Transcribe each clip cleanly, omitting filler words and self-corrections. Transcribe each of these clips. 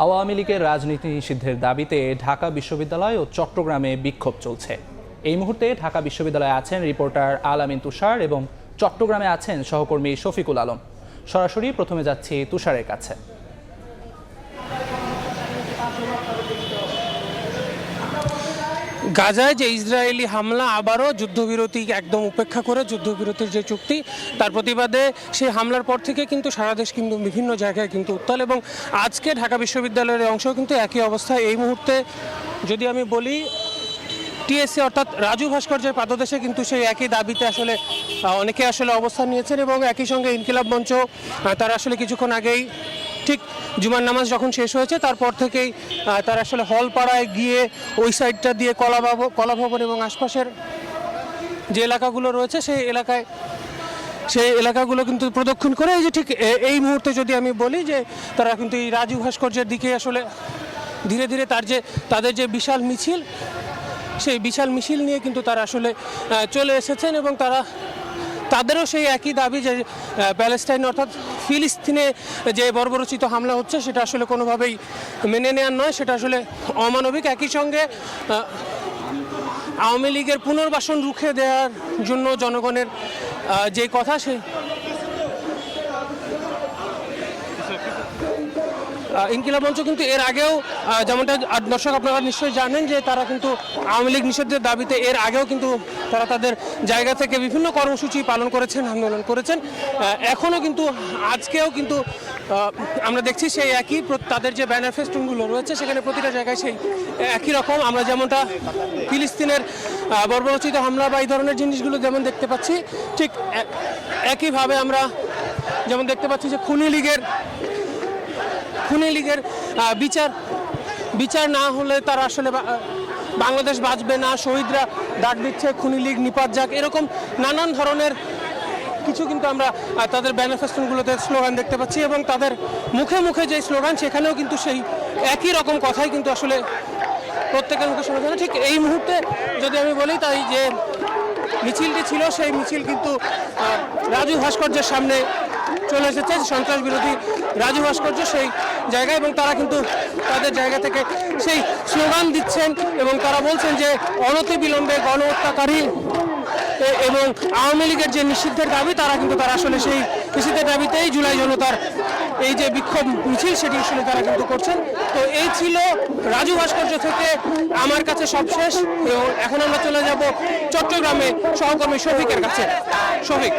আওয়ামী লীগের রাজনীতি নিষিদ্ধের দাবিতে ঢাকা বিশ্ববিদ্যালয় ও চট্টগ্রামে বিক্ষোভ চলছে। এই মুহূর্তে ঢাকা বিশ্ববিদ্যালয়ে আছেন রিপোর্টার আল আমিন তুষার এবং চট্টগ্রামে আছেন সহকর্মী শফিকুল আলম। সরাসরি প্রথমে যাচ্ছি তুষারের কাছে। গাজায় যে ইসরায়েলি হামলা আবারও যুদ্ধবিরতি একদম উপেক্ষা করে যুদ্ধবিরতির যে চুক্তি তার প্রতিবাদে সেই হামলার পর থেকে কিন্তু সারা দেশ কিন্তু বিভিন্ন জায়গায় কিন্তু উত্তাল, এবং আজকে ঢাকা বিশ্ববিদ্যালয়ের অংশও কিন্তু একই অবস্থা। এই মুহূর্তে যদি আমি বলি টিএসসি অর্থাৎ রাজু ভাস্কর্যের পাদদেশে কিন্তু সেই একই দাবিতে আসলে অনেকে আসলে অবস্থান নিয়েছেন, এবং একই সঙ্গে ইনকিলাব মঞ্চ তারা আসলে কিছুক্ষণ আগেই ঠিক জুমার নামাজ যখন শেষ হয়েছে তারপর থেকেই তারা আসলে হলপাড়ায় গিয়ে ওই সাইডটা দিয়ে কলাভবন এবং আশপাশের যে এলাকাগুলো রয়েছে সেই এলাকাগুলো কিন্তু প্রদক্ষিণ করে এই যে ঠিক এই মুহূর্তে যদি আমি বলি যে তারা কিন্তু এই রাজু ভাস্কর্যের দিকে আসলে ধীরে ধীরে তাদের যে বিশাল মিছিল, সেই বিশাল মিছিল নিয়ে কিন্তু তারা আসলে চলে এসেছেন, এবং তাদেরও সেই একই দাবি যে প্যালেস্টাইন অর্থাৎ ফিলিস্তিনে যে বর্বরচিত হামলা হচ্ছে সেটা আসলে কোনোভাবেই মেনে নেওয়ার নয়, সেটা আসলে অমানবিক। একই সঙ্গে আওয়ামী লীগের পুনর্বাসন রুখে দেওয়ার জন্য জনগণের যে কথা ইনকিলাব মঞ্চ কিন্তু এর আগেও যেমনটা দর্শক আপনারা নিশ্চয়ই জানেন যে তারা কিন্তু আওয়ামী লীগ নিষিদ্ধের দাবিতে এর আগেও কিন্তু তারা তাদের জায়গা থেকে বিভিন্ন কর্মসূচি পালন করেছেন, আন্দোলন করেছেন। এখনও কিন্তু আজকেও কিন্তু আমরা দেখছি সেই একই তাদের যে ব্যানার ফেস্টুনগুলো রয়েছে সেখানে প্রতিটা জায়গায় সেই একই রকম। আমরা যেমনটা ফিলিস্তিনের বর্বরচিত হামলা বা এই ধরনের জিনিসগুলো যেমন দেখতে পাচ্ছি, ঠিক একইভাবে আমরা যেমন দেখতে পাচ্ছি যে খুনি লীগের বিচার না হলে তারা আসলে বাংলাদেশ বাঁচবে না, শহীদরা ডাক দিচ্ছে খুনি লীগ নিপাত যাক, এরকম নানান ধরনের কিছু কিন্তু আমরা তাদের ম্যানিফেস্টোগুলোতে স্লোগান দেখতে পাচ্ছি, এবং তাদের মুখে মুখে যে স্লোগান সেখানেও কিন্তু সেই একই রকম কথাই কিন্তু আসলে প্রত্যেকের মুখে শোনা যায়। ঠিক এই মুহূর্তে যদি আমি বলি তাই যে মিছিলটি ছিল সেই মিছিল কিন্তু রাজু ভাস্কর্যের সামনে চলে এসেছে, সন্ত্রাস বিরোধী রাজু ভাস্কর্য সেই জায়গায়, এবং তারা কিন্তু তাদের জায়গা থেকে সেই স্লোগান দিচ্ছেন এবং তারা বলছেন যে অনতিবিলম্বে গণহত্যাকারী এবং আওয়ামী লীগের যে নিষিদ্ধের দাবি তারা আসলে সেই নিষিদ্ধের দাবিতেই জুলাই জনতার এই যে বিক্ষোভ মিছিল সেটি আসলে তারা কিন্তু করছেন। তো এই ছিল রাজু ভাস্কর্য থেকে আমার কাছে সব শেষ, এবং এখন আমরা চলে যাব চট্টগ্রামে সহকর্মী শফিকের কাছে। শফিক,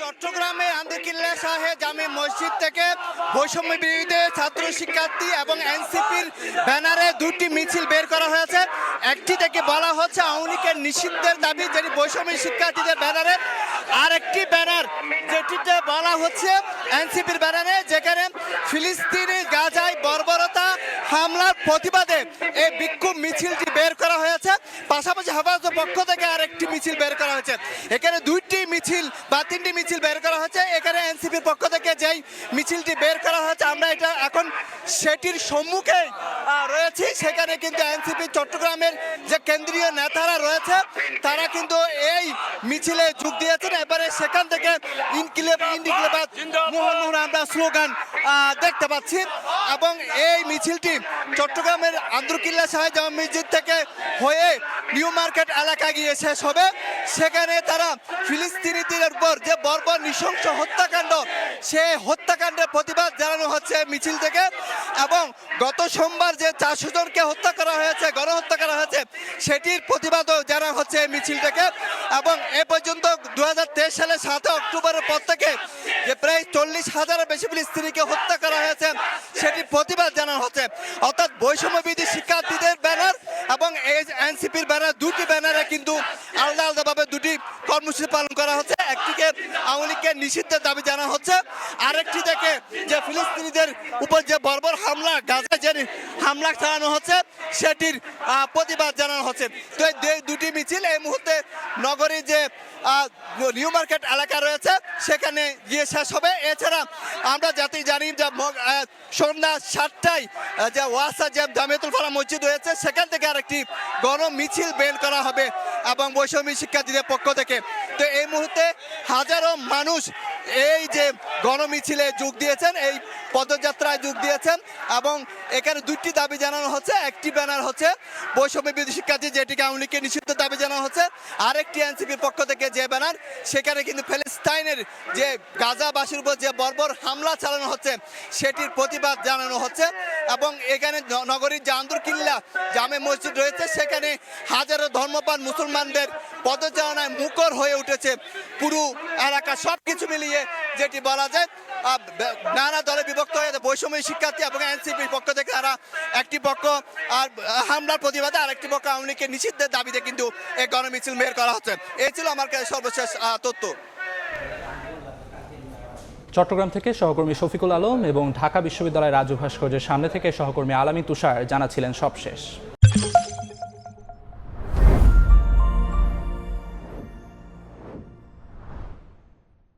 চট্টগ্রামে আন্দরকিল্লা শাহে জামে মসজিদ থেকে বৈষম্য বিরোধী ছাত্র শিক্ষার্থী এবং এনসিপির ব্যানারে দুটি মিছিল বের করা হয়েছে। একটি থেকে বলা হচ্ছে আওয়ামী লীগের নিষিদ্ধের দাবি, যেটি বৈষম্য শিক্ষার্থীদের ব্যানারে, আর একটি ব্যানার যেটিতে বলা হচ্ছে এনসিপির ব্যানারে, যেখানে ফিলিস্তিনি গাজায় বর্বরতা হামলার প্রতিবাদে এই বিক্ষোভ মিছিলটি বের করা হয়েছে। পাশাপাশি হেফাজতের পক্ষ থেকে আরেকটি মিছিল বের করা হয়েছে। এখানে দুইটি মিছিল বা তিনটি মিছিল বের করা হয়েছে। এখানে এনসিপির পক্ষ থেকে যেই মিছিলটি বের করা হয়েছে আমরা এটা এখন সেটির সম্মুখে রয়েছি। সেখানে কিন্তু এনসিপি চট্টগ্রামের যে কেন্দ্রীয় নেতারা রয়েছে তারা কিন্তু এই মিছিলে যোগ দিয়েছেন। এবারে সেখান থেকে ইনকিলাব মোহন আমরা স্লোগান দেখতে পাচ্ছি, এবং এই মিছিলটি চট্টগ্রামের আন্দরকিল্লা শাহে জামে মসজিদ থেকে হয়ে নিউ মার্কেট এলাকায় গিয়ে শেষ হবে। সেখানে তারা ফিলিস্তিনিদের উপর যে বর্বর নৃশংস হত্যাকাণ্ড, সেই হত্যাকাণ্ডের প্রতিবাদ জানানো হচ্ছে মিছিল থেকে, এবং গত সোমবার যে 400 জনকে হত্যা করা হয়েছে, গণহত্যা করা হয়েছে, সেটির প্রতিবাদও জানানো হচ্ছে মিছিল থেকে। এবং এ পর্যন্ত 2023 সালে 7 অক্টোবরের পর থেকে যে প্রায় 40,000-এর বেশি ফিলিস্তিনিকে হত্যা করা হয়েছে সেটির প্রতিবাদ জানানো হচ্ছে। অর্থাৎ বৈষম্য বিরোধী শিক্ষার্থীদের ব্যানার এবং এনসিপির ব্যানার, দুটি ব্যানারে কিন্তু আলাদা আলাদাভাবে দুটি কর্মসূচি পালন করা হচ্ছে। একটিকে আওয়ামী লীগের নিষিদ্ধের দাবি জানানো হচ্ছে, আরেকটি থেকে যে ফিলিস্তিনিদের উপর যে বর্বর হামলা, গাজায় যে হামলা চালানো হচ্ছে সেটির প্রতিবাদ জানানো হচ্ছে। তো এই দুটি মিছিল এই মুহূর্তে নগরীর যে নিউ মার্কেট এলাকা রয়েছে সেখানে গিয়ে শেষ হবে। এছাড়া আমরা জানি যে সন্ধ্যা 7টায় যে ওয়াসা যে জামিয়াতুল ফালাহ মসজিদ রয়েছে সেখান থেকে আরেকটি গণ মিছিল বের করা হবে এবং বৈষম্য শিক্ষার্থীদের পক্ষ থেকে। তো এই মুহূর্তে হাজারো মানুষ এই যে গণমিছিলে যোগ দিয়েছেন, এই পদযাত্রায় যোগ দিয়েছেন এবং এখানে দুটি দাবি জানানো হচ্ছে। একটি ব্যানার হচ্ছে বৈষম্য বিরোধী শিক্ষার্থী, যেটিকে আওয়ামী লীগের নিষিদ্ধ দাবি জানানো হচ্ছে। আরেকটি এনসিপির পক্ষ থেকে যে ব্যানার, সেখানে কিন্তু প্যালেস্টাইনের যে গাজাবাসীর উপর যে বর্বর হামলা চালানো হচ্ছে সেটির প্রতিবাদ জানানো হচ্ছে। এবং এখানে নগরীর যে আন্দরকিল্লা জামে মসজিদ রয়েছে, সেখানে হাজারো ধর্মপ্রাণ মুসলমানদের পদচারণায় মুখর হয়ে উঠেছে পুরো এলাকা। সব কিছু মিলিয়ে যেটি বলা যায় নানা দলে বিভক্ত হয়ে বৈষম্য শিক্ষার্থী এবং এনসিপির পক্ষ থেকে তারা একটি পক্ষ আর হামলার প্রতিবাদে আরেকটি পক্ষ আওয়ামী লীগের নিষিদ্ধের দাবিতে কিন্তু এই গণমিছিল বের করা হচ্ছে। এই ছিল আমার কাছে সর্বশেষ তথ্য। চট্টগ্রাম থেকে সহকর্মী শফিকুল আলম এবং ঢাকা বিশ্ববিদ্যালয়ের রাজু ভাস্কর্যের সামনে থেকে সহকর্মী আলামিন তুষার জানাচ্ছিলেন সবশেষ।